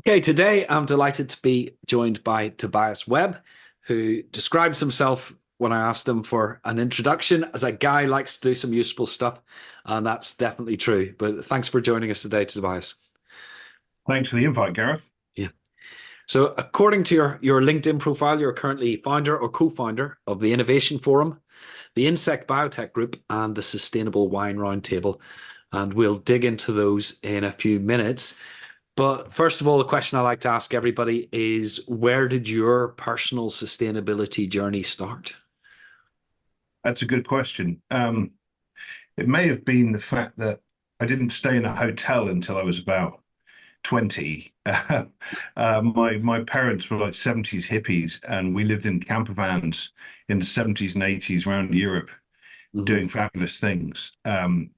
Okay, today I'm delighted to be joined by Tobias Webb, who describes himself when I asked him for an introduction as a guy who likes to do some useful stuff, and that's definitely true. But thanks for joining us today, Tobias. Thanks for the invite, Gareth. Yeah. So, according to your LinkedIn profile, you're currently founder or co-founder of the Innovation Forum, the Insect Biotech Group, and the Sustainable Wine Roundtable. And we'll dig into those in a few minutes. But first of all, the question I like to ask everybody is, where did your personal sustainability journey start? That's a good question. It may have been the fact that I didn't stay in a hotel until I was about 20. My parents were like 70s hippies, and we lived in camper vans in the 70s and 80s around Europe Hmm. doing fabulous things.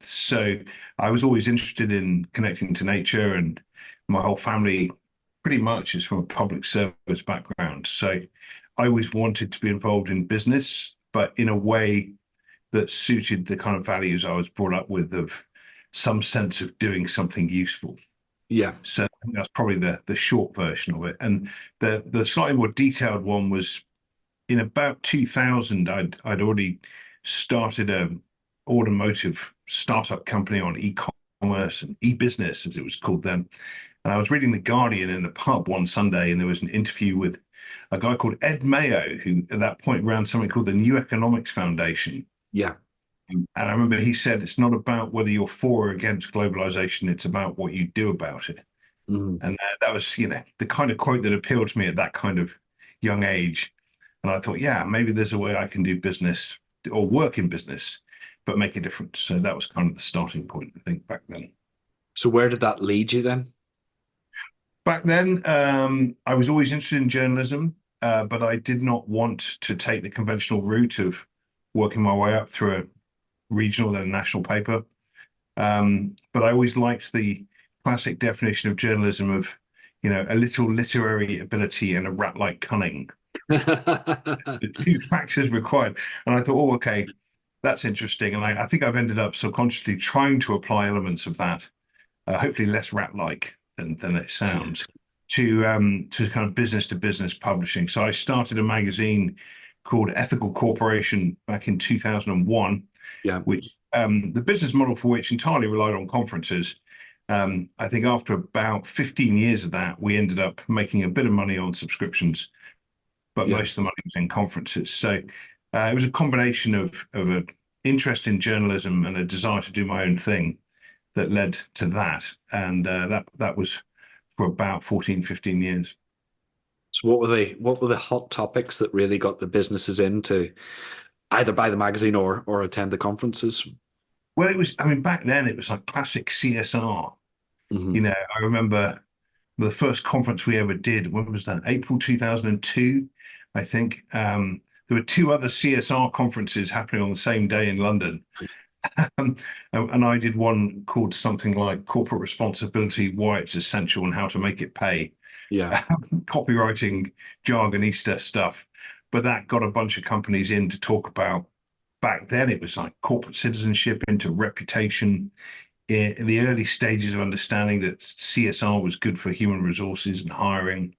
So I was always interested in connecting to nature, and my whole family pretty much is from a public service background. So I always wanted to be involved in business, but in a way that suited the kind of values I was brought up with of some sense of doing something useful. Yeah. So I think that's probably the short version of it. And the slightly more detailed one was in about 2000, I'd already started a automotive startup company on e-commerce and e-business, as it was called then. And I was reading The Guardian in the pub one Sunday, and there was an interview with a guy called Ed Mayo, who at that point ran something called the New Economics Foundation. Yeah. And I remember he said, it's not about whether you're for or against globalization, it's about what you do about it. Mhm. And that was, the kind of quote that appealed to me at that kind of young age. And I thought, yeah, maybe there's a way I can do business or work in business, but make a difference. So that was kind of the starting point, I think, back then. So where did that lead you then? Back then, I was always interested in journalism, but I did not want to take the conventional route of working my way up through a regional then a national paper. But I always liked the classic definition of journalism of, a little literary ability and a rat-like cunning, the two factors required. And I thought, oh, okay, that's interesting. And I think I've ended up subconsciously trying to apply elements of that, hopefully less rat-like than it sounds, to kind of business to business publishing. So I started a magazine called Ethical Corporation back in 2001, Yeah. which the business model for which entirely relied on conferences. I think after about 15 years of that, we ended up making a bit of money on subscriptions, but Yeah. most of the money was in conferences. So it was a combination of an interest in journalism and a desire to do my own thing that led to that. And that was for about 14, 15 years. So what were the hot topics that really got the businesses in to either buy the magazine or attend the conferences? Well, I mean, back then it was like classic CSR. Hmm. I remember the first conference we ever did. When was that? April 2002, I think. There were two other CSR conferences happening on the same day in London. And I did one called something like Corporate Responsibility, Why It's Essential and How to Make It Pay. Yeah. Copywriting, jargonista stuff. But that got a bunch of companies in to talk about, back then it was like corporate citizenship into reputation, in the early stages of understanding that CSR was good for human resources and hiring.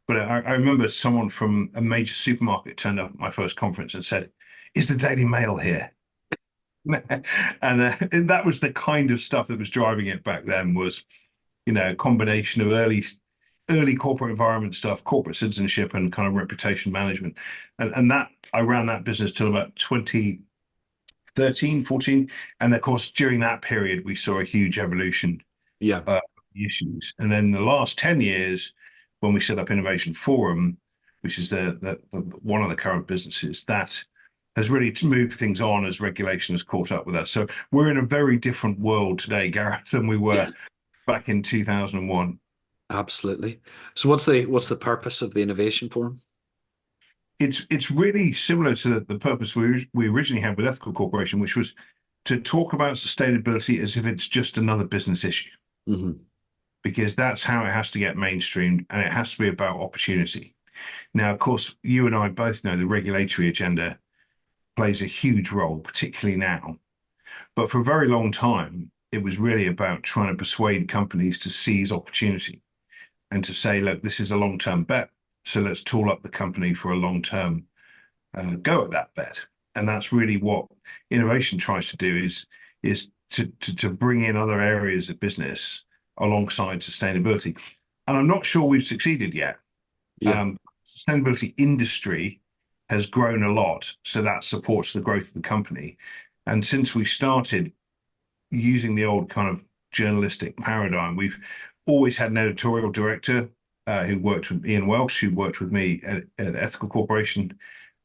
But I remember someone from a major supermarket turned up at my first conference and said, "Is the Daily Mail here?" And that was the kind of stuff that was driving it back then, was, a combination of early corporate environment stuff, corporate citizenship, and kind of reputation management. And that I ran that business till about 2013, 14. And of course, during that period, we saw a huge evolution Yeah. of issues. And then the last 10 years, when we set up Innovation Forum, which is the one of the current businesses, that has really moved things on as regulation has caught up with us. So we're in a very different world today, Gareth, than we Yeah. were back in 2001. Absolutely. So what's the purpose of the Innovation Forum? It's really similar to the purpose we originally had with Ethical Corporation, which was to talk about sustainability as if it's just another business issue, Hmm. because that's how it has to get mainstreamed, and it has to be about opportunity. Now, of course, you and I both know the regulatory agenda plays a huge role, particularly now. But for a very long time, it was really about trying to persuade companies to seize opportunity. and to say, look, this is a long-term bet. So let's tool up the company for a long-term go at that bet. And that's really what innovation tries to do is to bring in other areas of business alongside sustainability. And I'm not sure we've succeeded yet. Yeah. Sustainability industry has grown a lot, so that supports the growth of the company. And since we started using the old kind of journalistic paradigm, we've always had an editorial director who worked with Ian Welsh, who worked with me at Ethical Corporation.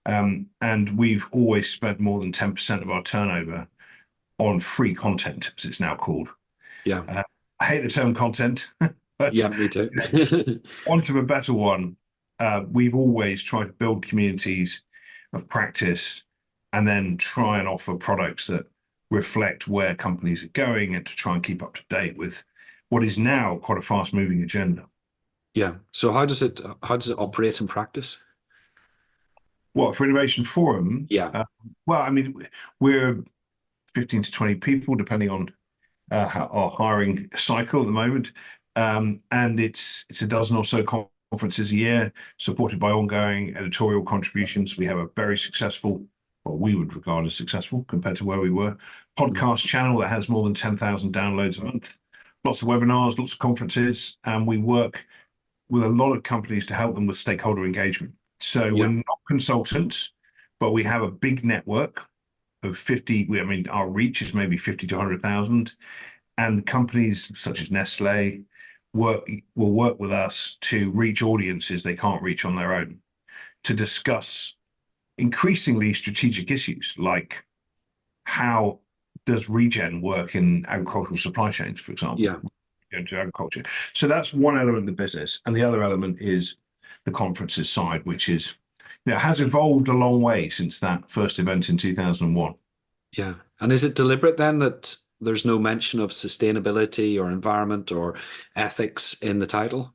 And we've always spent more than 10% of our turnover on free content, as it's now called. Yeah. I hate the term content, but Yeah, me too. onto a better one. We've always tried to build communities of practice and then try and offer products that reflect where companies are going and to try and keep up to date with what is now quite a fast moving agenda. Yeah. So how does it operate in practice? What for Innovation Forum? Yeah. Well, I mean, we're 15 to 20 people, depending on our hiring cycle at the moment. And it's a dozen or so conferences a year, supported by ongoing editorial contributions. We have a very successful, what we would regard as successful compared to where we were, podcast channel that has more than 10,000 downloads a month, lots of webinars, lots of conferences, and we work with a lot of companies to help them with stakeholder engagement. So we're Yeah. not consultants, but we have a big network of 50. I mean, our reach is maybe 50 to 100,000. And companies such as Nestle will work with us to reach audiences they can't reach on their own, to discuss increasingly strategic issues like how does regen work in agricultural supply chains, for example, Yeah. into agriculture. So that's one element of the business. And the other element is the conferences side, which is, has evolved a long way since that first event in 2001. Yeah. And is it deliberate then that there's no mention of sustainability or environment or ethics in the title?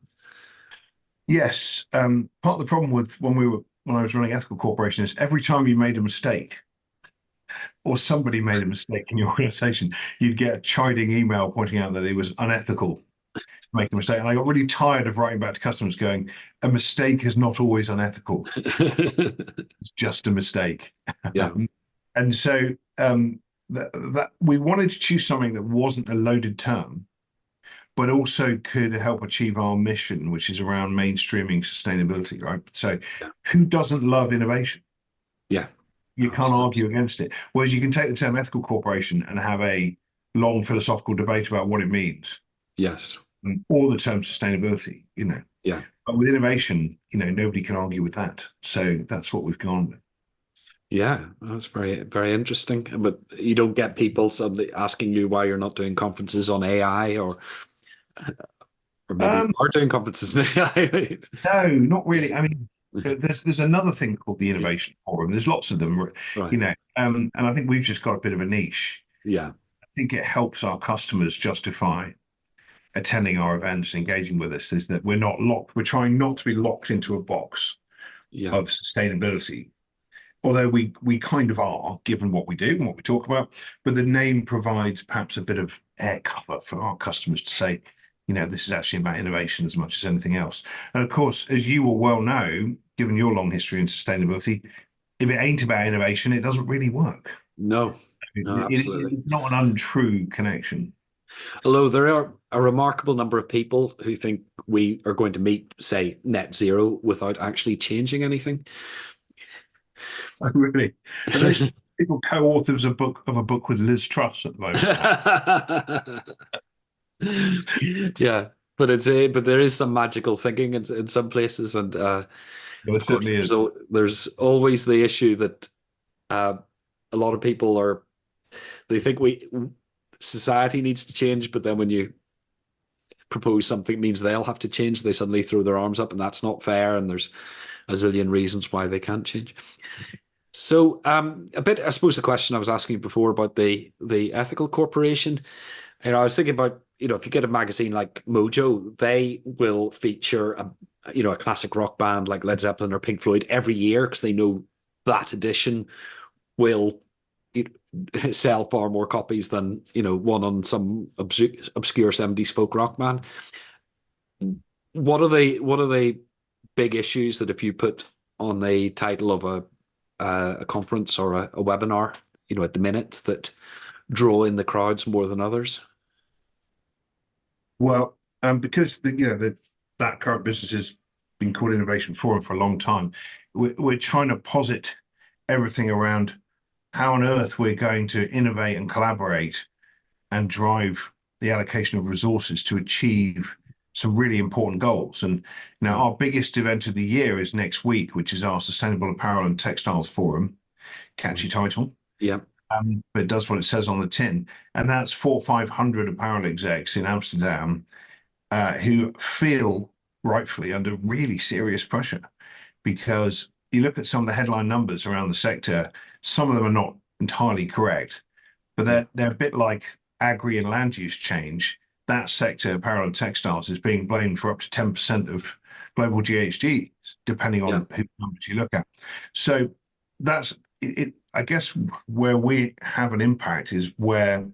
Yes. Part of the problem with when I was running Ethical Corporation is every time you made a mistake or somebody made a mistake in your organization, you'd get a chiding email pointing out that it was unethical to make a mistake. And I got really tired of writing back to customers going, a mistake is not always unethical. It's just a mistake. Yeah. And so that we wanted to choose something that wasn't a loaded term, but also could help achieve our mission, which is around mainstreaming sustainability, right? So Yeah. who doesn't love innovation? Yeah. You can't argue against it. Whereas you can take the term ethical corporation and have a long philosophical debate about what it means, Yes. or the term sustainability, Yeah. But with innovation, nobody can argue with that. So that's what we've gone with. Yeah, that's very, very interesting. But you don't get people suddenly asking you why you're not doing conferences on AI or maybe you Um, are doing conferences on AI. no, not really. I mean, there's another thing called the Innovation Forum. There's lots of them, Right. and I think we've just got a bit of a niche. Yeah. I think it helps our customers justify attending our events and engaging with us is that we're not locked. We're trying not to be locked into a box Yeah. of sustainability, although we kind of are, given what we do and what we talk about. But the name provides perhaps a bit of air cover for our customers to say, this is actually about innovation as much as anything else. And of course, as you will well know, given your long history in sustainability, if it ain't about innovation, it doesn't really work. No. No, absolutely. It's not an untrue connection. Although there are a remarkable number of people who think we are going to meet, say, net zero without actually changing anything. Oh, really? And those people co-authors of a book with Liz Truss at the moment. Yeah, but but there is some magical thinking in some places, and Well, it of course certainly is. there's always the issue that uh, a lot of people they think society needs to change, but then when you propose something means they'll have to change, they suddenly throw their arms up, and that's not fair, and there's a zillion reasons why they can't change. So, a bit, I suppose, the question I was asking before about the ethical corporation. I was thinking about, if you get a magazine like Mojo, they will feature a classic rock band like Led Zeppelin or Pink Floyd every year because they know that edition will sell far more copies than one on some obscure 70s folk rock band. what are the big issues that if you put on the title of a conference or a webinar, at the minute that draw in the crowds more than others? Well, because that current business has been called Innovation Forum for a long time, we're trying to posit everything around how on earth we're going to innovate and collaborate and drive the allocation of resources to achieve some really important goals. And now Mm. our biggest event of the year is next week, which is our Sustainable Apparel and Textiles Forum. Catchy Mm. title, Yeah, but it does what it says on the tin. And that's 400 or 500 apparel execs in Amsterdam who feel rightfully under really serious pressure because you look at some of the headline numbers around the sector, some of them are not entirely correct, but yeah, they're a bit like agri and land use change. That sector, apparel and textiles, is being blamed for up to 10% of global GHGs, depending yeah, on whose numbers you look at. So that's it. I guess where we have an impact is where,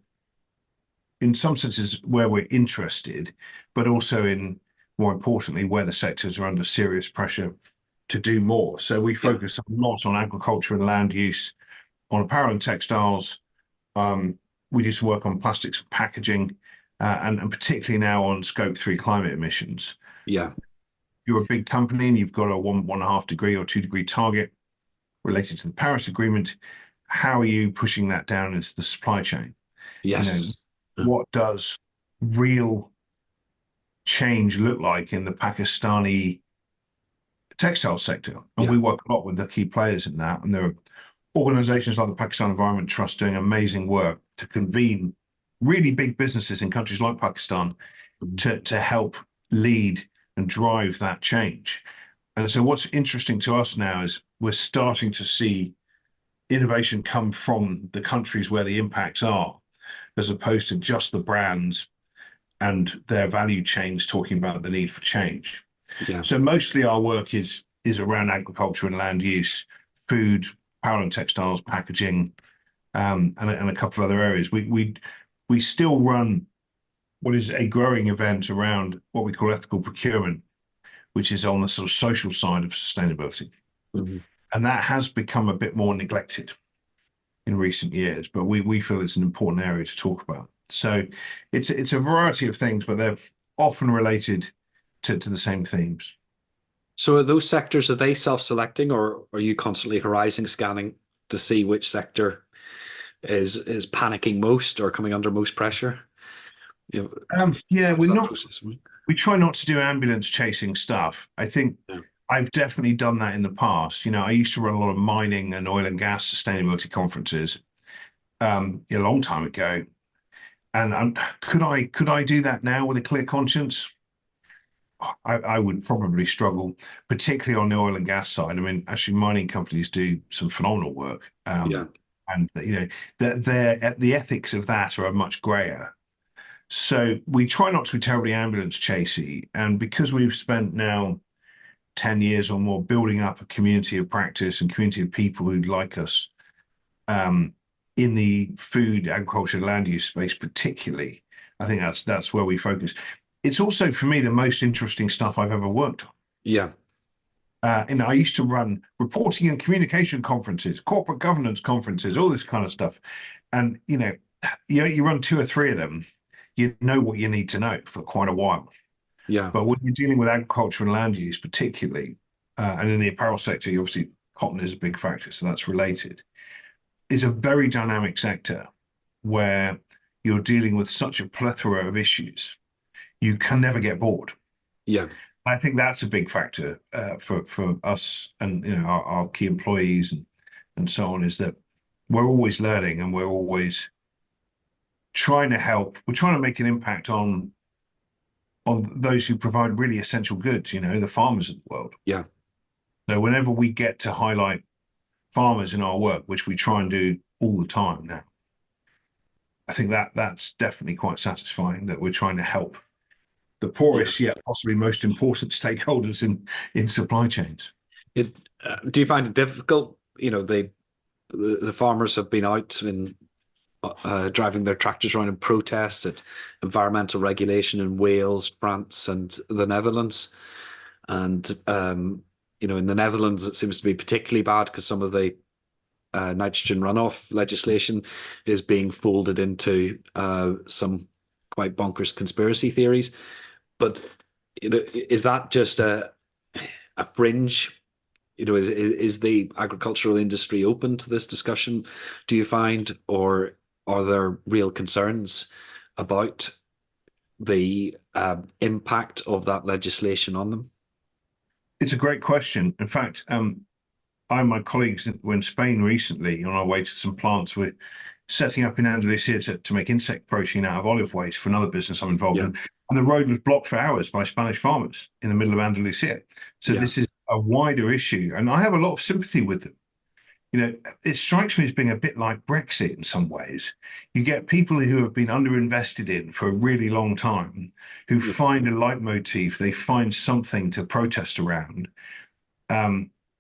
in some senses, where we're interested, but also in, more importantly, where the sectors are under serious pressure to do more. So we yeah, focus a lot on agriculture and land use, on apparel and textiles. Um, we do some work on plastics and packaging, and particularly now on Scope 3 climate emissions. yeah, You're a big company and you've got a 1.5 degree or 2 degree target related to the Paris Agreement. How are you pushing that down into the supply chain? You know, yes, what does real change look like in the Pakistani textile sector? And yeah, we work a lot with the key players in that. And there are organizations like the Pakistan Environment Trust doing amazing work to convene really big businesses in countries like Pakistan mhm, to help lead and drive that change. And so what's interesting to us now is we're starting to see innovation come from the countries where the impacts are, as opposed to just the brands and their value chains talking about the need for change. yeah. So mostly our work is around agriculture and land use, food, apparel and textiles, packaging, and a couple of other areas. We still run what is a growing event around what we call ethical procurement, which is on the sort of social side of sustainability. Mhm. And that has become a bit more neglected in recent years, but we feel it's an important area to talk about. So it's a variety of things, but they're often related to the same themes. So are those sectors, are they self-selecting, or are you constantly horizon scanning to see which sector is panicking most or coming under most pressure? Yeah, How does that process work? we try not to do ambulance chasing stuff. I think Yeah, I've definitely done that in the past. I used to run a lot of mining and oil and gas sustainability conferences a long time ago. And could I do that now with a clear conscience? I would probably struggle, particularly on the oil and gas side. I mean, actually, mining companies do some phenomenal work, yeah, and the ethics of that are much grayer. So we try not to be terribly ambulance chasey, and because we've spent now 10 years or more building up a community of practice and community of people who'd like us um, in the food, agriculture, land use space, particularly. I think that's where we focus. It's also for me the most interesting stuff I've ever worked on. yeah, I used to run reporting and communication conferences, corporate governance conferences, all this kind of stuff. And you run two or three of them, you know what you need to know for quite a while. yeah, But when you're dealing with agriculture and land use, particularly, and in the apparel sector, obviously cotton is a big factor, so that's related. It's a very dynamic sector where you're dealing with such a plethora of issues. You can never get bored. yeah, I think that's a big factor for us and our key employees and so on, is that we're always learning and we're always trying to help. We're trying to make an impact on those who provide really essential goods, the farmers of the world. yeah. So whenever we get to highlight farmers in our work, which we try and do all the time now, I think that's definitely quite satisfying that we're trying to help the Yeah. poorest yet possibly most important stakeholders in supply chains. It do you find it difficult? The farmers have been out in driving their tractors around in protests at environmental regulation in Wales, France, and the Netherlands. And in the Netherlands, it seems to be particularly bad because some of the nitrogen runoff legislation is being folded into some quite bonkers conspiracy theories. But is that just a fringe? Is the agricultural industry open to this discussion, do you find, or are there real concerns about the impact of that legislation on them? It's a great question. In fact, I and my colleagues were in Spain recently on our way to some plants. We're setting up in Andalusia to make insect protein out of olive waste for another business I'm involved Yeah. in. And the road was blocked for hours by Spanish farmers in the middle of Andalusia. So Yeah. this is a wider issue. And I have a lot of sympathy with them. It strikes me as being a bit like Brexit in some ways. You get people who have been underinvested in for a really long time, who find a leitmotif, they find something to protest around.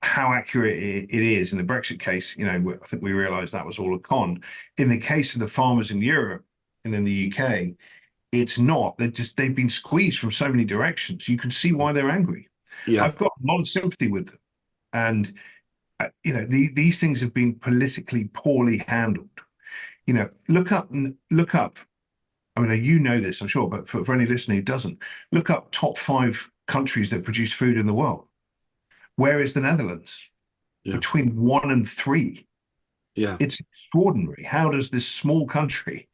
How accurate it is in the Brexit case, I think we realized that was all a con. In the case of the farmers in Europe and in the UK, it's not. They've been squeezed from so many directions. You can see why they're angry. Yeah. I've got a lot of sympathy with them. And these things have been politically poorly handled. Look up. I mean, you know this, I'm sure, but for any listener who doesn't, look up top 5 countries that produce food in the world. Where is the Netherlands? Yeah. Between 1 and 3. Yeah. It's extraordinary. How does this small country,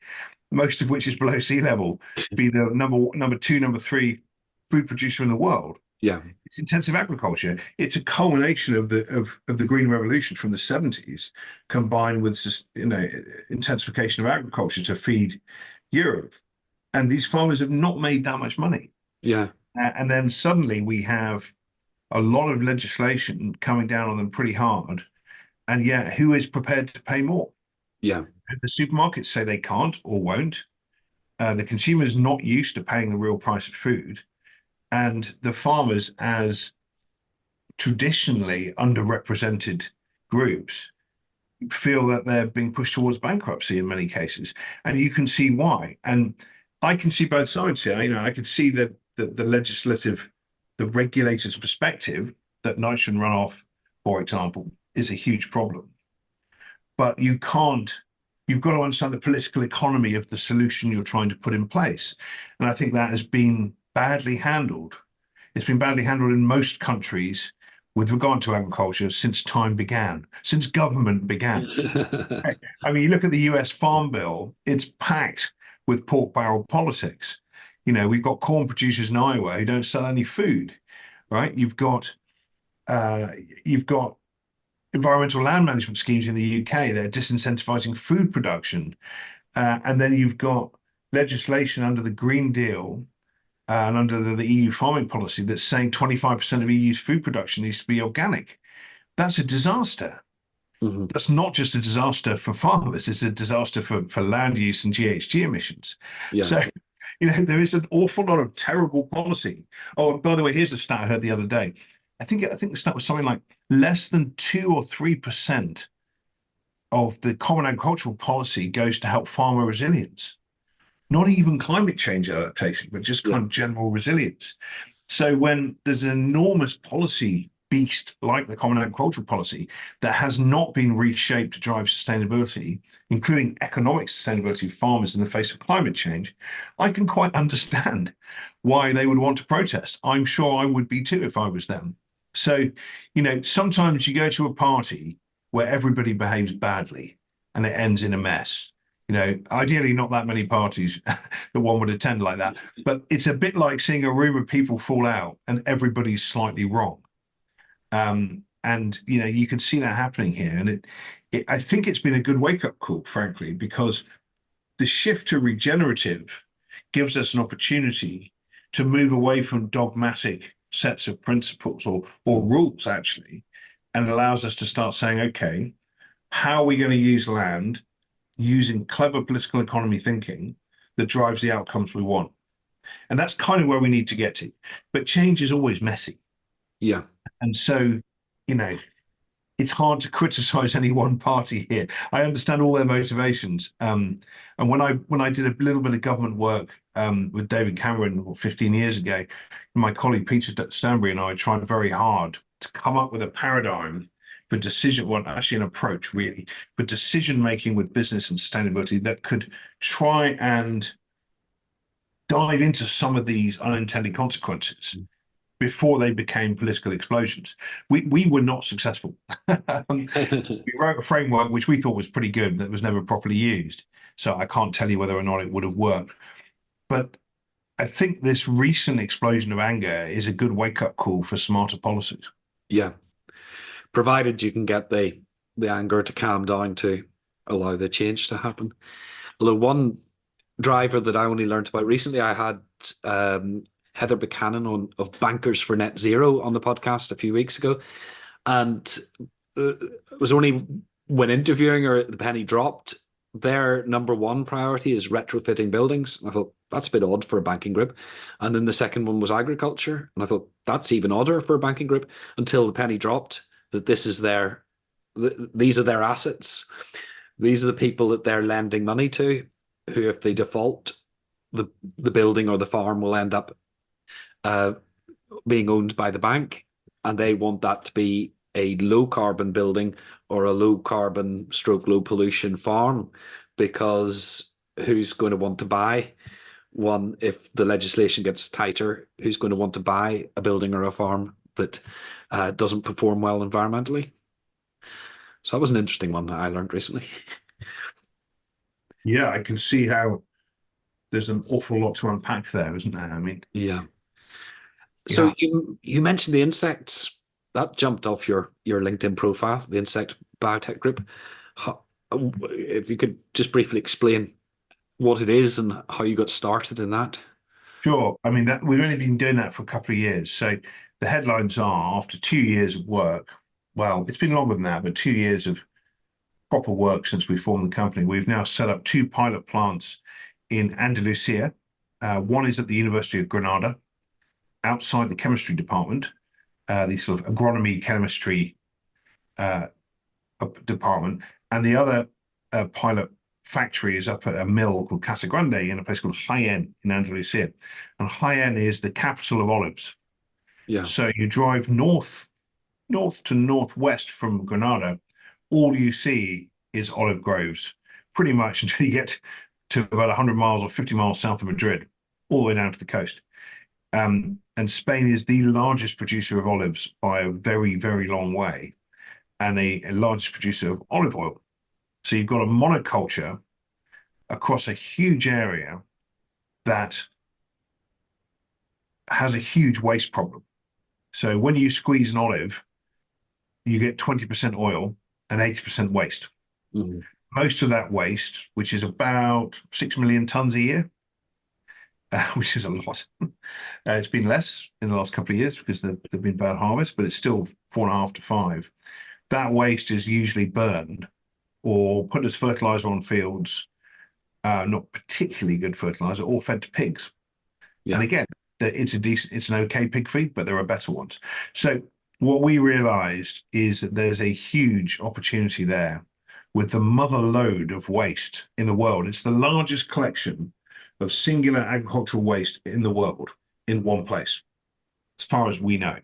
most of which is below sea level, be the number 2, number 3 food producer in the world? Yeah. It's intensive agriculture. It's a culmination of the Green Revolution from the 70s, combined with just intensification of agriculture to feed Europe. And these farmers have not made that much money. Yeah. And then suddenly we have a lot of legislation coming down on them pretty hard. And yet, who is prepared to pay more? Yeah. The supermarkets say they can't or won't. The consumer is not used to paying the real price of food. And the farmers, as traditionally underrepresented groups, feel that they're being pushed towards bankruptcy in many cases. And you can see why. And I can see both sides here. I can see the legislative, the regulator's perspective that nitrogen runoff, for example, is a huge problem. But you've got to understand the political economy of the solution you're trying to put in place. And I think that has been badly handled. It's been badly handled in most countries with regard to agriculture since time began, since government began. I mean, you look at the US Farm Bill, it's packed with pork barrel politics. We've got corn producers in Iowa who don't sell any food, right? You've got environmental land management schemes in the UK that are disincentivizing food production. And then you've got legislation under the Green Deal and under the EU farming policy that's saying 25% of EU's food production needs to be organic. That's a disaster. Mm-hmm. That's not just a disaster for farmers, it's a disaster for land use and GHG emissions. Yeah. So, there is an awful lot of terrible policy. Oh, by the way, here's a stat I heard the other day. I think the stat was something like less than 2 or 3% of the common agricultural policy goes to help farmer resilience. Not even climate change adaptation, but just kind of general resilience. So when there's an enormous policy beast like the common agricultural policy that has not been reshaped to drive sustainability, including economic sustainability of farmers in the face of climate change, I can quite understand why they would want to protest. I'm sure I would be too if I was them. So, sometimes you go to a party where everybody behaves badly and it ends in a mess. Ideally not that many parties that one would attend like that, but it's a bit like seeing a room of people fall out and everybody's slightly wrong. And you can see that happening here. And I think it's been a good wake-up call, frankly, because the shift to regenerative gives us an opportunity to move away from dogmatic sets of principles or rules, actually, and allows us to start saying, okay, how are we going to use land using clever political economy thinking that drives the outcomes we want? And that's kind of where we need to get to. But change is always messy. Yeah. And so, it's hard to criticize any one party here. I understand all their motivations. And when I did a little bit of government work with David Cameron 15 years ago, my colleague Peter Stanbury and I tried very hard to come up with a paradigm for decision, well, actually an approach really, for decision making with business and sustainability that could try and dive into some of these unintended consequences before they became political explosions. We were not successful. We wrote a framework which we thought was pretty good that was never properly used. So I can't tell you whether or not it would have worked. But I think this recent explosion of anger is a good wake-up call for smarter policies. Yeah. Provided you can get the anger to calm down to allow the change to happen. Although one driver that I only learned about recently, I had Heather Buchanan of Bankers for Net Zero on the podcast a few weeks ago, and it was only when interviewing her the penny dropped. Their number one priority is retrofitting buildings. And I thought that's a bit odd for a banking group. And then the second one was agriculture, and I thought that's even odder for a banking group. Until the penny dropped that this is these are their assets. These are the people that they're lending money to, who, if they default, the building or the farm will end up being owned by the bank, and they want that to be a low carbon building or a low carbon stroke low pollution farm, because who's going to want to buy one if the legislation gets tighter? Who's going to want to buy a building or a farm that doesn't perform well environmentally? So that was an interesting one that I learned recently. Yeah, I can see how there's an awful lot to unpack there, isn't there? I mean, Yeah. So yeah. you mentioned the insects. That jumped off your LinkedIn profile, the insect biotech group. If you could just briefly explain what it is and how you got started in that. Sure. I mean, that we've only been doing that for a couple of years. So the headlines are, after 2 years of work, well, it's been longer than that, but 2 years of proper work since we formed the company, we've now set up 2 pilot plants in Andalusia. One is at the University of Granada, outside the chemistry department, the sort of agronomy chemistry department, and the other pilot factory is up at a mill called Casa Grande in a place called Jaén in Andalusia. And Jaén is the capital of olives. Yeah. So you drive north to northwest from Granada, all you see is olive groves, pretty much until you get to about 100 miles or 50 miles south of Madrid, all the way down to the coast. And Spain is the largest producer of olives by a very, very long way, and a largest producer of olive oil. So you've got a monoculture across a huge area that has a huge waste problem. So when you squeeze an olive, you get 20% oil and 80% waste. Mm-hmm. Most of that waste, which is about 6 million tons a year, which is a lot. It's been less in the last couple of years because there've been bad harvests, but it's still 4.5 to 5. That waste is usually burned or put as fertilizer on fields, not particularly good fertilizer, or fed to pigs. Yeah. And again, it's an okay pig feed, but there are better ones. So what we realized is that there's a huge opportunity there with the mother lode of waste in the world. It's the largest collection of singular agricultural waste in the world in one place, as far as we know.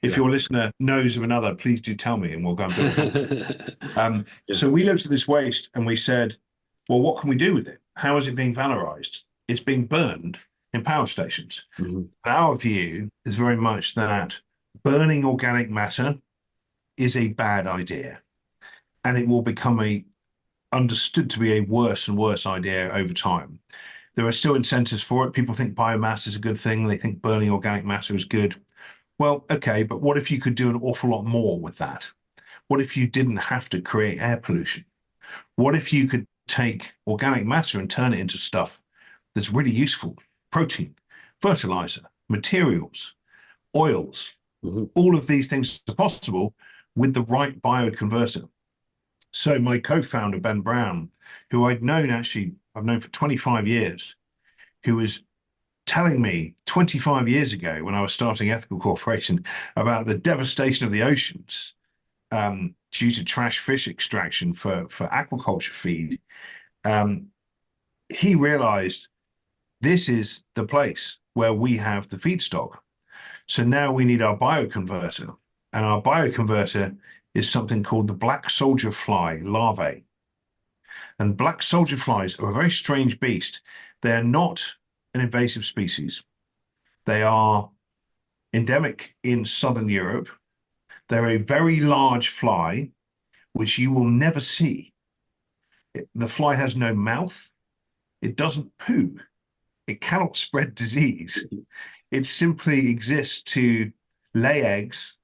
If your listener knows of another, please do tell me and we'll go and build it. So we looked at this waste and we said, well, what can we do with it? How is it being valorized? It's being burned in power stations. Mm-hmm. Our view is very much that burning organic matter is a bad idea, and it will become understood to be a worse and worse idea over time. There are still incentives for it. People think biomass is a good thing. They think burning organic matter is good. Well, okay, but what if you could do an awful lot more with that? What if you didn't have to create air pollution? What if you could take organic matter and turn it into stuff that's really useful? Protein, fertilizer, materials, oils. Mm-hmm. All of these things are possible with the right bioconverter. So my co-founder, Ben Brown, who I've known for 25 years, who was telling me 25 years ago when I was starting Ethical Corporation about the devastation of the oceans, due to trash fish extraction for aquaculture feed, he realized this is the place where we have the feedstock. So now we need our bioconverter, and our bioconverter is something called the black soldier fly larvae. And black soldier flies are a very strange beast. They're not an invasive species. They are endemic in southern Europe. They're a very large fly, which you will never see. The fly has no mouth. It doesn't poo. It cannot spread disease. It simply exists to lay eggs.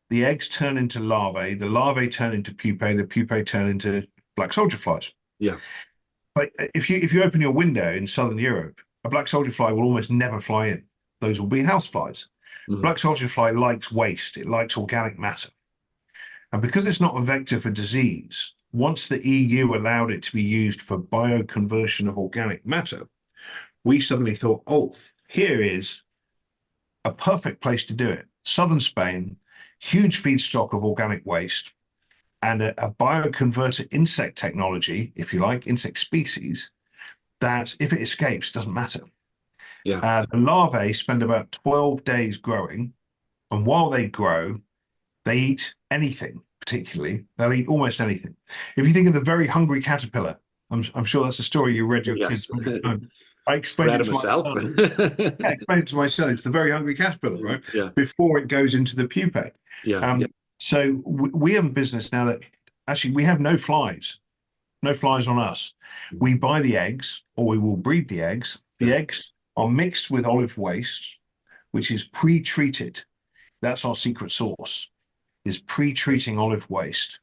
The eggs turn into larvae. The larvae turn into pupae. The pupae turn into black soldier flies. Yeah. But if you open your window in southern Europe, a black soldier fly will almost never fly in. Those will be house flies. Mm-hmm. Black soldier fly likes waste. It likes organic matter. And because it's not a vector for disease, once the EU allowed it to be used for bioconversion of organic matter, we suddenly thought, oh, here is a perfect place to do it. Southern Spain, huge feedstock of organic waste, and a bioconverter insect technology, if you like, insect species, that if it escapes, doesn't matter. Yeah. The larvae spend about 12 days growing, and while they grow, they eat anything, particularly. They'll eat almost anything. If you think of the very hungry caterpillar, I'm sure that's a story you read your kids. I explained Read it it to my myself. son. Yeah, I explained it to my son. It's the very hungry caterpillar, right? Yeah. Before it goes into the pupae. Yeah. So we have a business now that actually we have no flies on us. We buy the eggs, or we will breed the eggs. The eggs are mixed with olive waste, which is pre-treated. That's our secret sauce, is pre-treating olive waste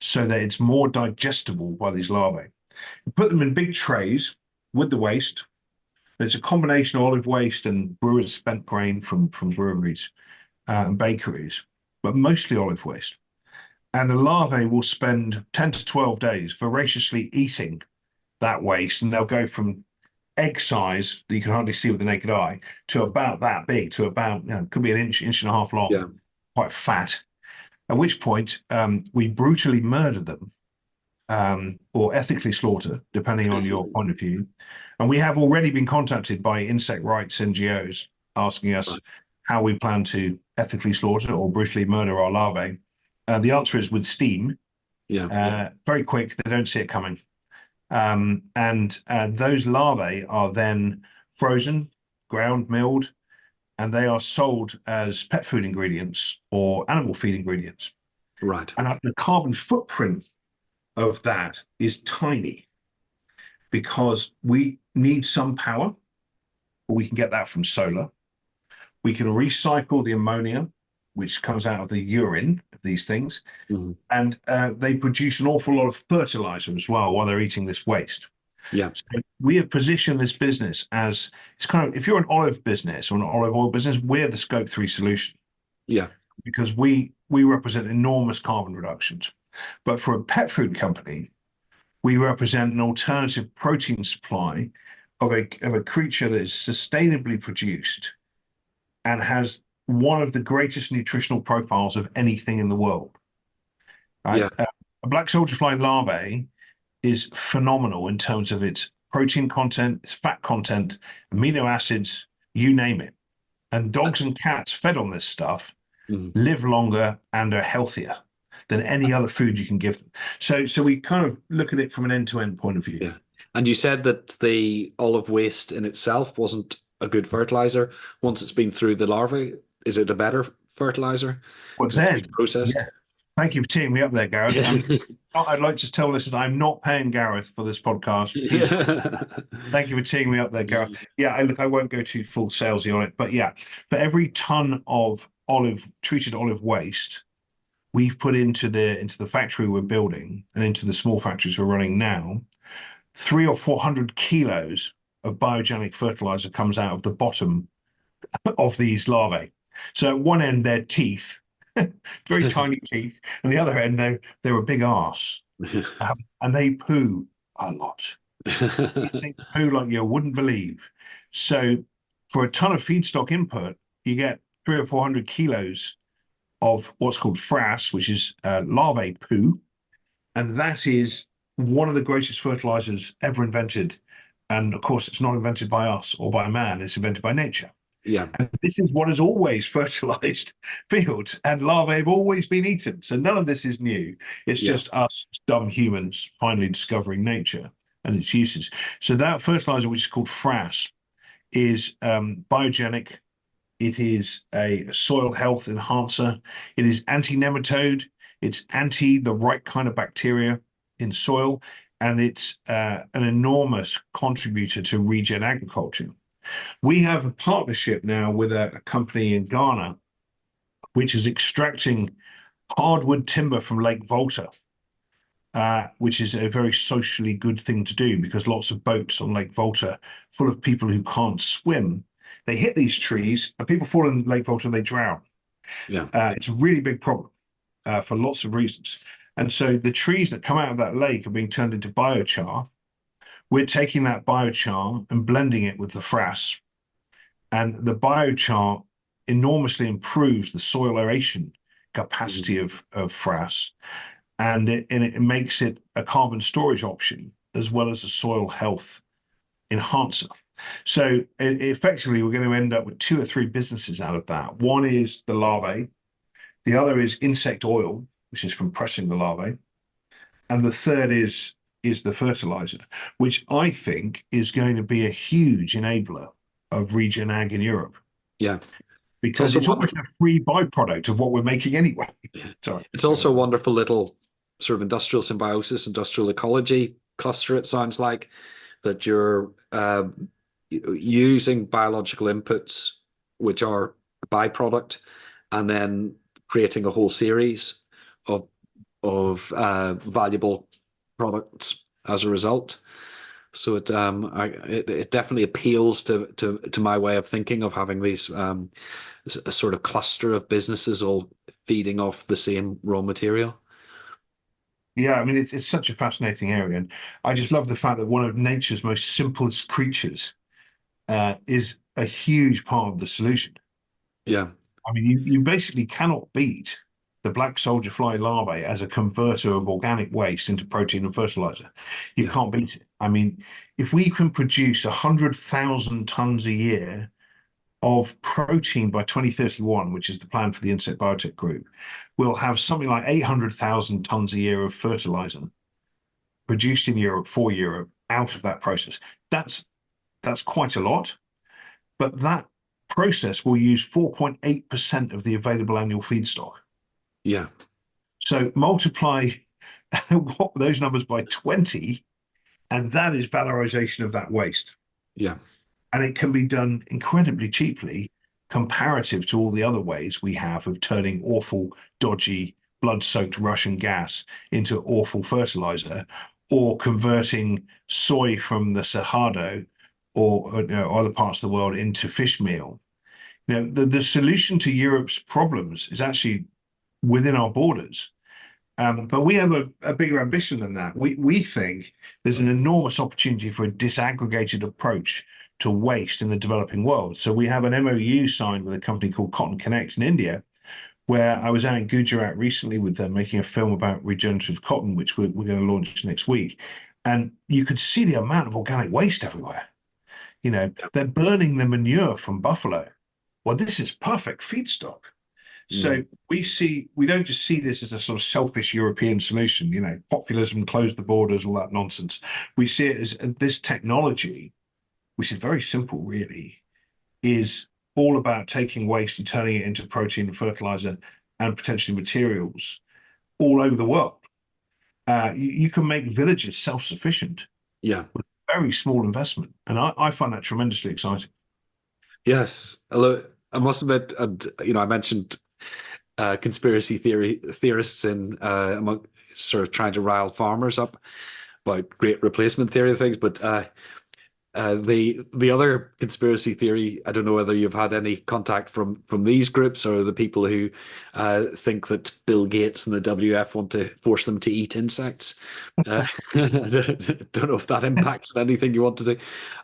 so that it's more digestible by these larvae. We put them in big trays with the waste. It's a combination of olive waste and brewers' spent grain from breweries and bakeries, but mostly olive waste. And the larvae will spend 10 to 12 days voraciously eating that waste, and they'll go from egg size that you can hardly see with the naked eye to about that big, to about, could be an inch and a half long, quite fat. At which point we brutally murder them or ethically slaughter, depending on your point of view. And we have already been contacted by insect rights NGOs asking us how we plan to ethically slaughter or brutally murder our larvae. The answer is with steam. Very quick, they don't see it coming. And those larvae are then frozen, ground, milled, and they are sold as pet food ingredients or animal feed ingredients. Right. And the carbon footprint of that is tiny because we need some power. We can get that from solar. We can recycle the ammonia, which comes out of the urine of these things. And they produce an awful lot of fertilizer as well while they're eating this waste. Yeah. So we have positioned this business as, it's kind of, if you're an olive business or an olive oil business, we're the Scope 3 solution. Yeah. Because we represent enormous carbon reductions. But for a pet food company, we represent an alternative protein supply of a creature that is sustainably produced and has one of the greatest nutritional profiles of anything in the world. Right? A black soldier fly larvae is phenomenal in terms of its protein content, its fat content, amino acids, you name it. And dogs and cats fed on this stuff live longer and are healthier than any other food you can give them. So we kind of look at it from an end-to-end point of view. Yeah. And you said that the olive waste in itself wasn't a good fertilizer. Once it's been through the larvae, is it a better fertilizer? Well, then, processed. Yeah. Thank you for teeing me up there, Gareth. I'd like to tell listeners I'm not paying Gareth for this podcast. Thank you for teeing me up there, Gareth. Yeah, I won't go too full salesy on it, but yeah, for every ton of treated olive waste we've put into the factory we're building and into the small factories we're running now, 300 or 400 kilos of biogenic fertilizer comes out of the bottom of these larvae. So at one end, they're teeth, very tiny teeth, and the other end, they're a big arse, and they poo a lot. They poo like you wouldn't believe. So for a ton of feedstock input, you get 300 or 400 kilos of what's called frass, which is larvae poo, and that is one of the greatest fertilizers ever invented. And of course, it's not invented by us or by man; it's invented by nature. Yeah. And this is what has always fertilized fields, and larvae have always been eaten. So none of this is new. It's Yeah. just us dumb humans finally discovering nature and its uses. So that fertilizer, which is called frass, is biogenic. It is a soil health enhancer. It is anti-nematode. It's anti the right kind of bacteria in soil, and it's an enormous contributor to regen agriculture. We have a partnership now with a company in Ghana, which is extracting hardwood timber from Lake Volta, which is a very socially good thing to do because lots of boats on Lake Volta full of people who can't swim. They hit these trees and people fall in Lake Volta and they drown. Yeah. It's a really big problem for lots of reasons. And so the trees that come out of that lake are being turned into biochar. We're taking that biochar and blending it with the frass. And the biochar enormously improves the soil aeration capacity of frass. And it makes it a carbon storage option as well as a soil health enhancer. So effectively, we're going to end up with two or three businesses out of that. One is the larvae, the other is insect oil, which is from pressing the larvae, and the third is the fertilizer, which I think is going to be a huge enabler of regen ag in Europe Yeah. because it's almost a free byproduct of what we're making anyway. Sorry. It's also a wonderful little sort of industrial symbiosis, industrial ecology cluster, it sounds like, that you're using biological inputs, which are a byproduct, and then creating a whole series of valuable products as a result. So it definitely appeals to my way of thinking of having these a sort of cluster of businesses all feeding off the same raw material. Yeah, I mean, it's such a fascinating area. And I just love the fact that one of nature's most simplest creatures is a huge part of the solution. Yeah, I mean, you basically cannot beat the black soldier fly larvae as a converter of organic waste into protein and fertilizer. You yeah, can't beat it. I mean, if we can produce 100,000 tons a year of protein by 2031, which is the plan for the Insect Biotech Group, we'll have something like 800,000 tons a year of fertilizer produced in Europe for Europe out of that process. That's quite a lot, but that process will use 4.8% of the available annual feedstock. yeah, So multiply those numbers by 20, and that is valorization of that waste. yeah, And it can be done incredibly cheaply comparative to all the other ways we have of turning awful, dodgy, blood-soaked Russian gas into awful fertilizer, or converting soy from the Cerrado or other parts of the world into fish meal. The solution to Europe's problems is actually within our borders. But we have a bigger ambition than that. We think there's an enormous opportunity for a disaggregated approach to waste in the developing world. So we have an MOU signed with a company called Cotton Connect in India, where I was out in Gujarat recently with them making a film about regenerative cotton, which we're going to launch next week. And you could see the amount of organic waste everywhere. They're burning the manure from buffalo. Well, this is perfect feedstock. So we don't just see this as a sort of selfish European solution, populism, close the borders, all that nonsense. We see it as this technology, which is very simple, really, is all about taking waste and turning it into protein and fertilizer and potentially materials all over the world. You can make villages self-sufficient yeah. with very small investment. And I find that tremendously exciting. Yes. Although I must admit, and I mentioned conspiracy theorists in among sort of trying to rile farmers up about great replacement theory of things, but the other conspiracy theory, I don't know whether you've had any contact from these groups or the people who think that Bill Gates and the WF want to force them to eat insects. I don't know if that impacts anything you want to do.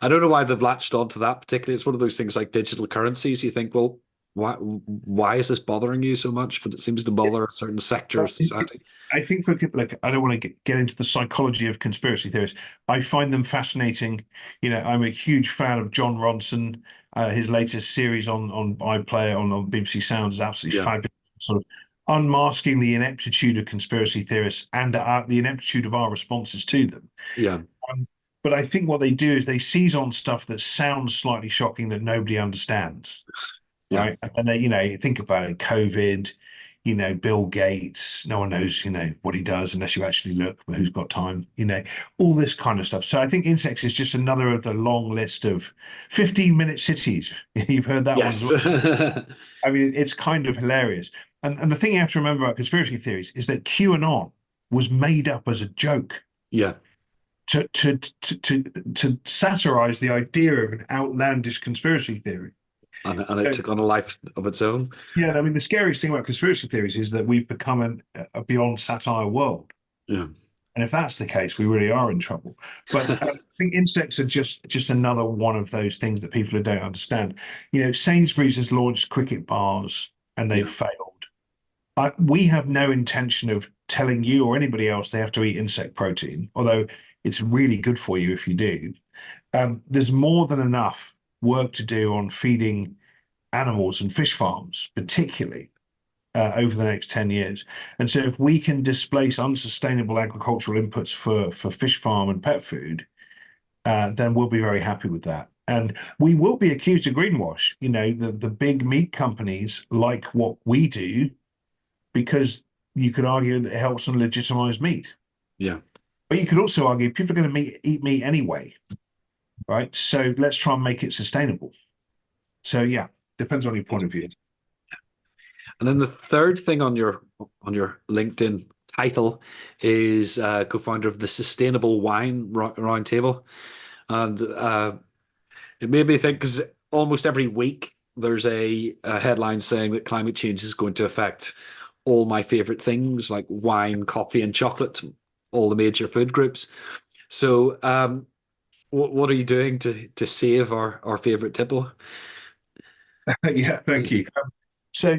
I don't know why they've latched onto that particularly. It's one of those things like digital currencies. You think, well, why is this bothering you so much? But it seems to bother a certain sector of Well, society. I think for people, like, I don't want to get into the psychology of conspiracy theories. I find them fascinating. I'm a huge fan of John Ronson. His latest series on iPlayer on BBC Sounds is absolutely Yeah, fabulous. Sort of unmasking the ineptitude of conspiracy theorists and the ineptitude of our responses to them. yeah, Um, but I think what they do is they seize on stuff that sounds slightly shocking that nobody understands, yeah. right? And they, think about it, COVID, Bill Gates, no one knows, what he does unless you actually look, but who's got time, all this kind of stuff. So I think insects is just another of the long list of 15-minute cities. You've heard that one as Yes. well. I mean, it's kind of hilarious. And the thing you have to remember about conspiracy theories is that QAnon was made up as a joke Yeah. to satirize the idea of an outlandish conspiracy theory. And it So, took on a life of its own. yeah, I mean, the scariest thing about conspiracy theories is that we've become a beyond satire world. Yeah. And if that's the case, we really are in trouble. But I think insects are just another one of those things that people don't understand. Sainsbury's has launched cricket bars and they've Yeah. failed. We have no intention of telling you or anybody else they have to eat insect protein, although it's really good for you if you do. There's more than enough work to do on feeding animals and fish farms, particularly over the next 10 years. And so if we can displace unsustainable agricultural inputs for fish farm and pet food, then we'll be very happy with that. And we will be accused of greenwash. The big meat companies like what we do because you could argue that it helps them legitimize meat. Yeah. But you could also argue people are going to eat meat anyway, right? So let's try and make it sustainable. So yeah, depends on your point of view. And then the third thing on your LinkedIn title is co-founder of the Sustainable Wine Roundtable, and it made me think because almost every week there's a headline saying that climate change is going to affect all my favorite things like wine, coffee, and chocolate, all the major food groups. So, what are you doing to save our favorite tipple? Yeah, thank you. So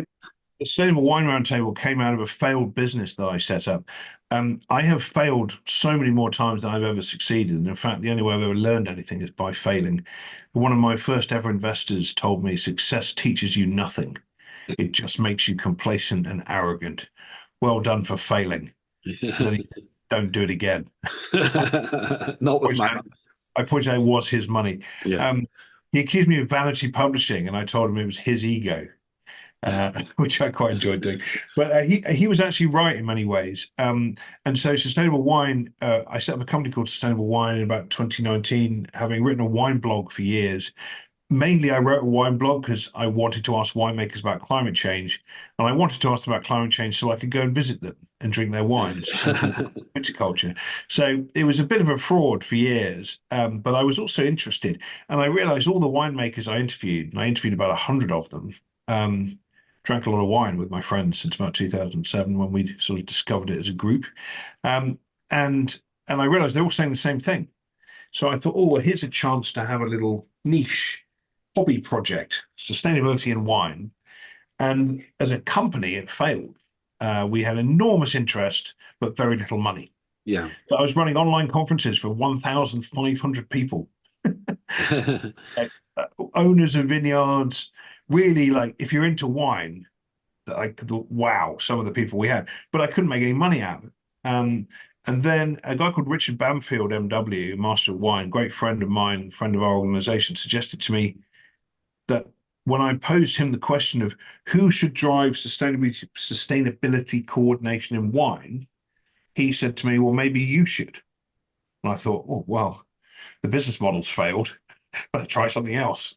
the Sustainable Wine Roundtable came out of a failed business that I set up. I have failed so many more times than I've ever succeeded. And in fact, the only way I've ever learned anything is by failing. One of my first ever investors told me success teaches you nothing. It just makes you complacent and arrogant. Well done for failing. And then he don't do it again. Not with Which my I pointed out was his money. yeah. He accused me of vanity publishing, and I told him it was his ego. Which I quite enjoyed doing. But he was actually right in many ways. And so Sustainable Wine, I set up a company called Sustainable Wine in about 2019, having written a wine blog for years. Mainly, I wrote a wine blog because I wanted to ask winemakers about climate change, and I wanted to ask them about climate change so I could go and visit them and drink their wines and talk about viticulture. So it was a bit of a fraud for years, but I was also interested, and I realized all the winemakers I interviewed, and I interviewed about 100 of them. Drank a lot of wine with my friends since about 2007 when we sort of discovered it as a group, um, and and I realized they're all saying the same thing. So I thought, oh, well, here's a chance to have a little niche hobby project, sustainability in wine. And as a company, it failed. We had enormous interest, but very little money. Yeah. So I was running online conferences for 1,500 people, like, owners of vineyards. Really, like if you're into wine, I could wow some of the people we had, but I couldn't make any money out of it. And then a guy called Richard Bamfield, MW, Master of Wine, great friend of mine, friend of our organization, suggested to me that when I posed him the question of who should drive sustainability coordination in wine, he said to me, well, maybe you should. And I thought, oh, well, the business model's failed. Better try something else.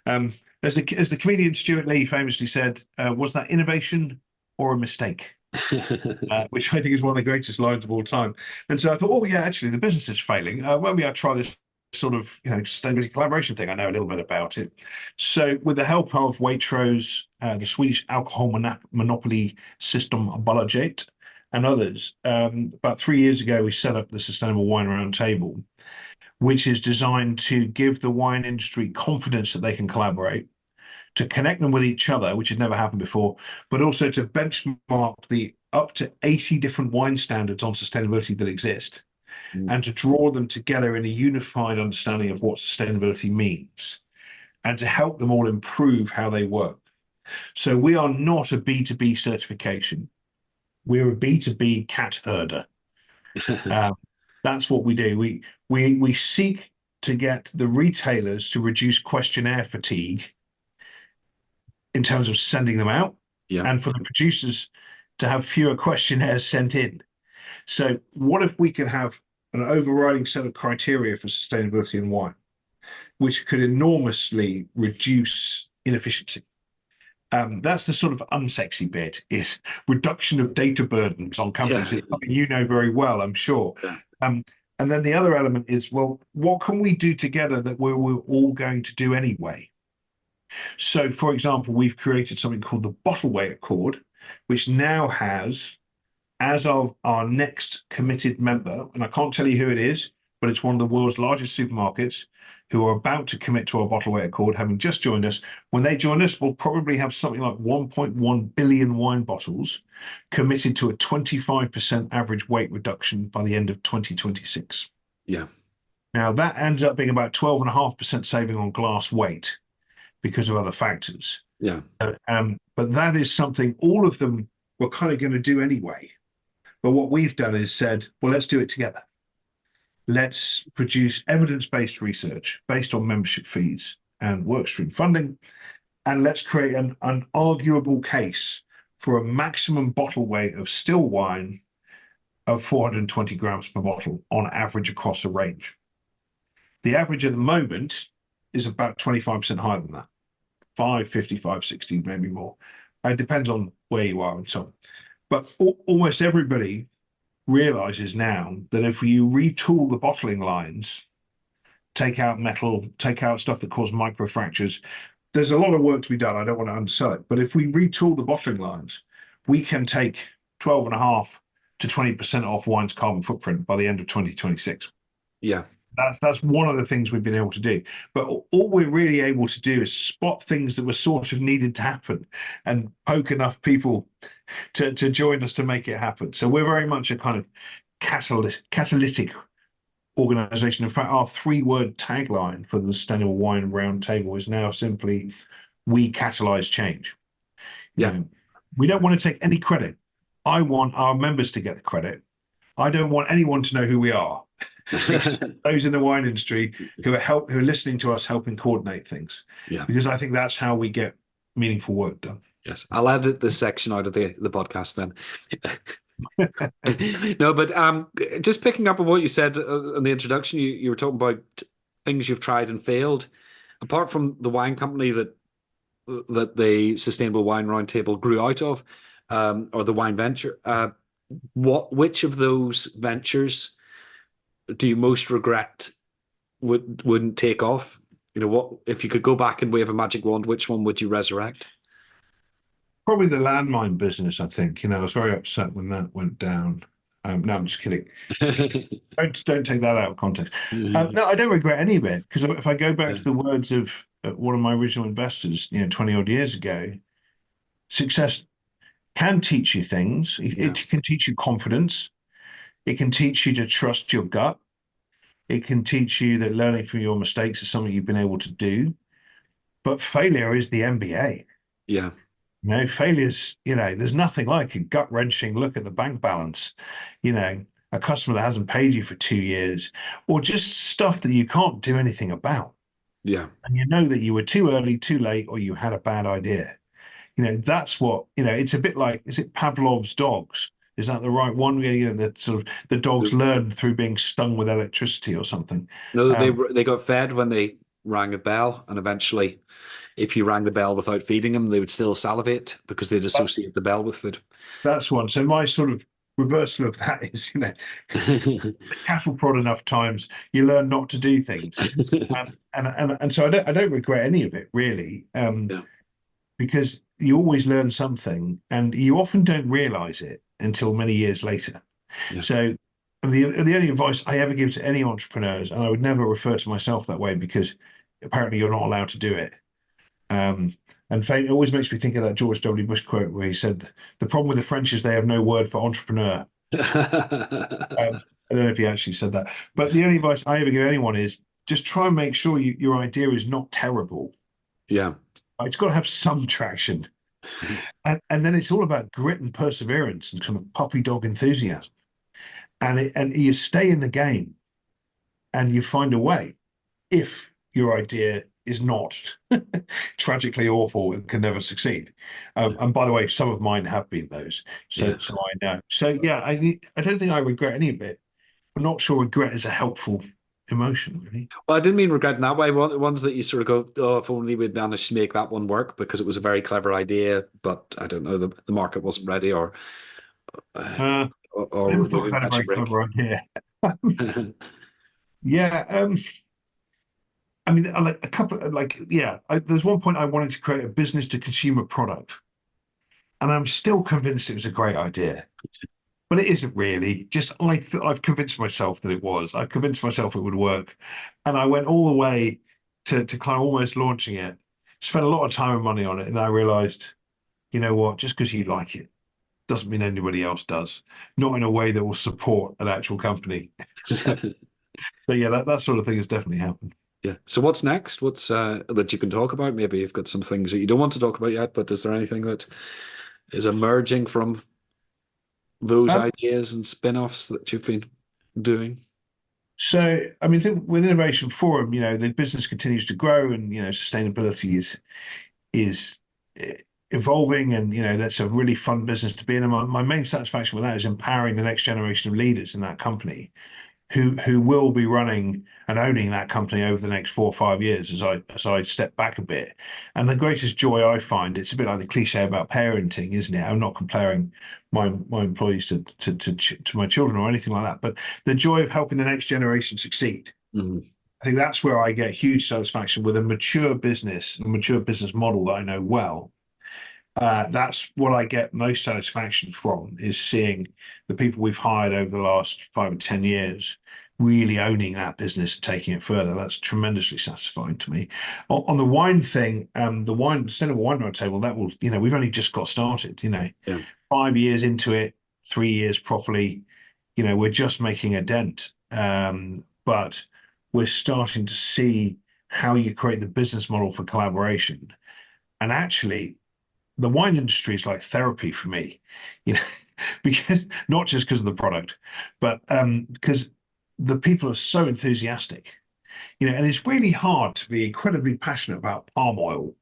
Um, as the comedian Stuart Lee famously said, was that innovation or a mistake? Which I think is one of the greatest lines of all time. And so I thought, oh yeah, actually the business is failing. Maybe I try this sort of sustainability collaboration thing. I know a little bit about it. So with the help of Waitrose, the Swedish alcohol monopoly system Bolaget, and others, about 3 years ago we set up the Sustainable Wine Roundtable, which is designed to give the wine industry confidence that they can collaborate, to connect them with each other, which had never happened before, but also to benchmark the up to 80 different wine standards on sustainability that exist, Mm. and to draw them together in a unified understanding of what sustainability means, and to help them all improve how they work. So we are not a B2B certification. We're a B2B cat herder. Um, that's what we do. We seek to get the retailers to reduce questionnaire fatigue in terms of sending them out, Yeah. and for the producers to have fewer questionnaires sent in. So what if we could have an overriding set of criteria for sustainability in wine, which could enormously reduce inefficiency? That's the sort of unsexy bit, is reduction of data burdens on companies. Yeah. It's something you know very well, I'm sure. Yeah. And then the other element is, well, what can we do together that we're all going to do anyway? So, for example, we've created something called the Bottle Weight Accord, which now has, as of our next committed member, and I can't tell you who it is, but it's one of the world's largest supermarkets who are about to commit to our Bottle Weight Accord, having just joined us. When they join us, we'll probably have something like 1.1 billion wine bottles committed to a 25% average weight reduction by the end of 2026. Yeah. Now, that ends up being about 12.5% saving on glass weight because of other factors. Yeah. But that is something all of them were kind of going to do anyway. But what we've done is said, well, let's do it together. Let's produce evidence-based research based on membership fees and workstream funding, and let's create an arguable case for a maximum bottle weight of still wine of 420 grams per bottle on average across a range. The average at the moment is about 25% higher than that, 550, 560, maybe more. It depends on where you are and so on. But almost everybody realizes now that if you retool the bottling lines, take out metal, take out stuff that causes microfractures, there's a lot of work to be done. I don't want to undersell it. But if we retool the bottling lines, we can take 12.5 to 20% off wine's carbon footprint by the end of 2026. Yeah. That's one of the things we've been able to do. But all we're really able to do is spot things that were sort of needed to happen and poke enough people to join us to make it happen. So we're very much a kind of catalytic organization. In fact, our 3-word tagline for the Sustainable Wine Roundtable is now simply, we catalyze change. Yeah. We don't want to take any credit. I want our members to get the credit. I don't want anyone to know who we are. Those in the wine industry who are listening to us helping coordinate things. Yeah. Because I think that's how we get meaningful work done. Yes. I'll edit this section out of the podcast then. No, but just picking up on what you said in the introduction, you were talking about things you've tried and failed. Apart from the wine company that the Sustainable Wine Roundtable grew out of, or the wine venture, which of those ventures do you most regret wouldn't take off? You know, what if you could go back and wave a magic wand, which one would you resurrect? Probably the landmine business, I think. I was very upset when that went down. No, I'm just kidding. Don't take that out of context. No, I don't regret any of it, because if I go back to the words of one of my original investors, 20 odd years ago, success can teach you things. It can teach you confidence. It can teach you to trust your gut. It can teach you that learning from your mistakes is something you've been able to do. But failure is the MBA. Yeah. Failures, there's nothing like a gut-wrenching look at the bank balance, a customer that hasn't paid you for 2 years, or just stuff that you can't do anything about. Yeah. And you know that you were too early, too late, or you had a bad idea. That's what, it's a bit like, is it Pavlov's dogs? Is that the right one? That sort of the dogs learn through being stung with electricity or something. No, they got fed when they rang a bell, and eventually, if you rang the bell without feeding them, they would still salivate because they'd associate the bell with food. That's one. So my sort of reversal of that is, the cattle prod enough times, you learn not to do things, and so I don't regret any of it really, because you always learn something, and you often don't realize it until many years later. Yeah. So the only advice I ever give to any entrepreneurs, and I would never refer to myself that way because apparently you're not allowed to do it, And it always makes me think of that George W. Bush quote where he said, "The problem with the French is they have no word for entrepreneur." I don't know if he actually said that, but the only advice I ever give anyone is just try and make sure your idea is not terrible. Yeah. It's got to have some traction. And then it's all about grit and perseverance and kind of puppy dog enthusiasm. And you stay in the game and you find a way if your idea is not tragically awful and can never succeed. And by the way, some of mine have been those. Yeah. So I know. So yeah, I don't think I regret any of it. I'm not sure regret is a helpful emotion, really. Well, I didn't mean regret in that way. Ones that you sort of go, oh, if only we'd managed to make that one work because it was a very clever idea, but I don't know, the market wasn't ready uh, Uh, I or never thought maybe I've had a catch a very break. clever idea. Yeah, I mean, like a couple, like yeah. There's one point I wanted to create a business to consumer product, and I'm still convinced it was a great idea, but it isn't really. Just I've convinced myself that it was. I convinced myself it would work, and I went all the way to kind of almost launching it. Spent a lot of time and money on it, and I realized, you know what? Just because you like it doesn't mean anybody else does. Not in a way that will support an actual company. So, so yeah, that sort of thing has definitely happened. Yeah. So what's next? What's that you can talk about? Maybe you've got some things that you don't want to talk about yet, but is there anything that is emerging from those Um, ideas and spin-offs that you've been doing? So, I mean, with Innovation Forum, the business continues to grow, and sustainability is evolving, and that's a really fun business to be in. And my main satisfaction with that is empowering the next generation of leaders in that company, who will be running and owning that company over the next 4 or 5 years as I step back a bit. And the greatest joy I find, it's a bit like the cliche about parenting, isn't it? I'm not comparing my employees to my children or anything like that, but the joy of helping the next generation succeed. Mhm. I think that's where I get huge satisfaction with a mature business model that I know well. That's what I get most satisfaction from, is seeing the people we've hired over the last 5 or 10 years really owning that business, taking it further. That's tremendously satisfying to me. On the wine thing, the sustainable wine roundtable, that will, we've only just got started. Yeah. 5 years into it, 3 years properly, we're just making a dent. But we're starting to see how you create the business model for collaboration. And actually, the wine industry is like therapy for me, you know, because not just because of the product, but because the people are so enthusiastic, and it's really hard to be incredibly passionate about palm oil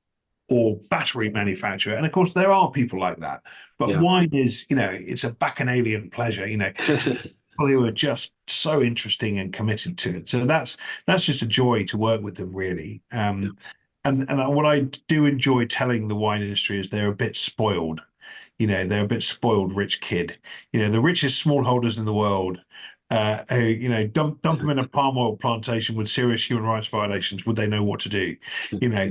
or battery manufacture. And of course, there are people like that, but Yeah. wine is, it's a bacchanalian pleasure, people who are just so interesting and committed to it. So that's just a joy to work with them, really. Yeah. And what I do enjoy telling the wine industry is they're a bit spoiled. They're a bit spoiled rich kid. The richest smallholders in the world, who, dump them in a palm oil plantation with serious human rights violations. Would they know what to do?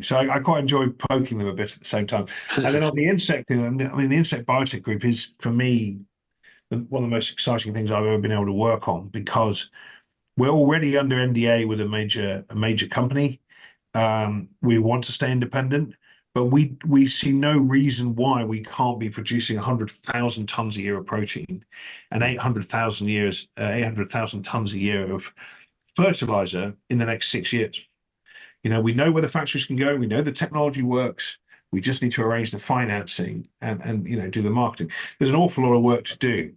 So I quite enjoy poking them a bit at the same time. And then on the insect thing, I mean, the insect biotech group is, for me, one of the most exciting things I've ever been able to work on, because we're already under NDA with a major company. We want to stay independent, but we see no reason why we can't be producing 100,000 tons a year of protein and 800,000 tons a year of fertilizer in the next 6 years. We know where the factories can go. We know the technology works. We just need to arrange the financing and do the marketing. There's an awful lot of work to do.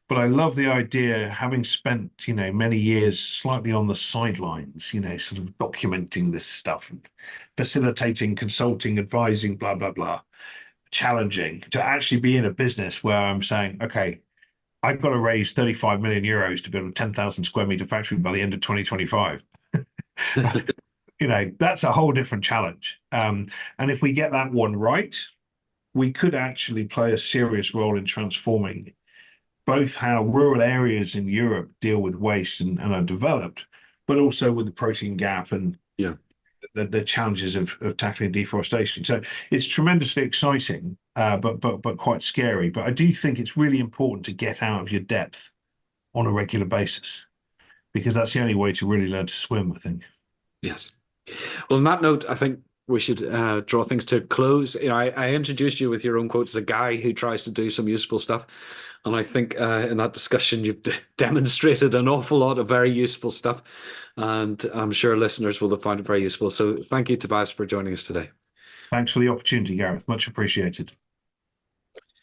But I love the idea, having spent, many years slightly on the sidelines, sort of documenting this stuff, and facilitating, consulting, advising, blah, blah, blah, challenging, to actually be in a business where I'm saying, okay, I've got to raise 35 million euros to build a 10,000 square meter factory by the end of 2025. That's a whole different challenge. And if we get that one right, we could actually play a serious role in transforming both how rural areas in Europe deal with waste and are developed, but also with the protein gap and Yeah. the challenges of tackling deforestation. So it's tremendously exciting, but quite scary. But I do think it's really important to get out of your depth on a regular basis, because that's the only way to really learn to swim, I think. Yes. Well, on that note, I think we should draw things to a close. You know, I introduced you with your own quotes as a guy who tries to do some useful stuff. And I think in that discussion, you've demonstrated an awful lot of very useful stuff. And I'm sure listeners will have found it very useful. So thank you, Tobias, for joining us today. Thanks for the opportunity, Gareth. Much appreciated.